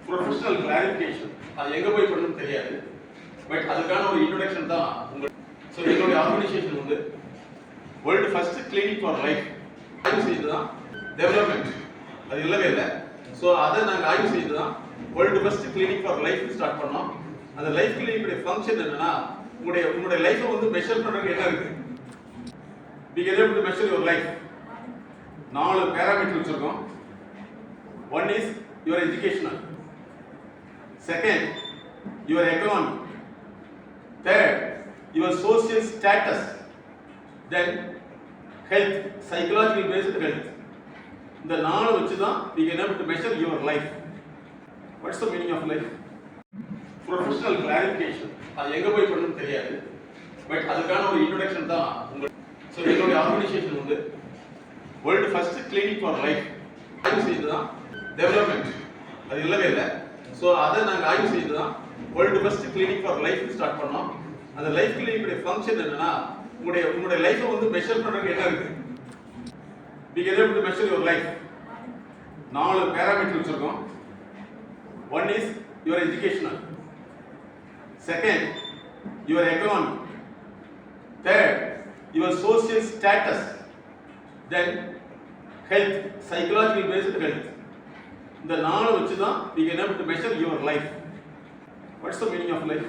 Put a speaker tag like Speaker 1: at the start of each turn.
Speaker 1: Professional clarification அது எங்கே போய் பண்ணணும்னு தெரியாது. பட் அதுக்கான ஒரு இன்ட்ரொடக்ஷன் தான் உங்கள். ஸோ எங்களுடைய ஆர்கனைசேஷன் வந்து world first clinic for life ஆய்வு செய்து தான் டெவலப்மெண்ட் அது இல்லவே இல்லை. ஸோ அதை நாங்கள் ஆய்வு செய்து தான் world first clinic for life start பண்ணோம். அந்த லைஃப் கிளினிக்குடைய ஃபங்க்ஷன் என்னன்னா உங்களுடைய லைஃப்பை வந்து மெஷர் பண்ணுறதுக்கு என்ன இருக்கு, we can able to measure your life. 4 parameter வச்சிருக்கோம். One is your educational, second your economy, third your social status, then health, psychological based health. இந்த 4 வச்சு தான் we can able to measure your life. What's the meaning of life? Professional clarification அது எங்க போய் பண்ணணும்னு தெரியாது. But அதுக்கான ஒரு இன்ட்ரொடக்ஷன் தான் உங்கள். ஸோ எங்களுடைய ஆர்கனைசேஷன் வந்து world first clinic for life ஆய்வு செய்து தான் டெவலப்மெண்ட் அது இல்லவே இல்லை. ஸோ அதை நாங்கள் ஆய்வு செய்து தான் world first clinic for life start பண்ணோம். அந்த லைஃப் கிளினிக்குடைய ஃபங்க்ஷன் என்னன்னா உங்களுடைய லைஃப்பை வந்து மெஷர் பண்ணுறதுக்கு என்ன இருக்கு, we can able to measure your life. 4 parameter வச்சிருக்கோம். One is your educational, second your economy, third your social status, then health, psychological based health. இந்த 4 வச்சு தான் we can able to measure your life. What's the meaning of life?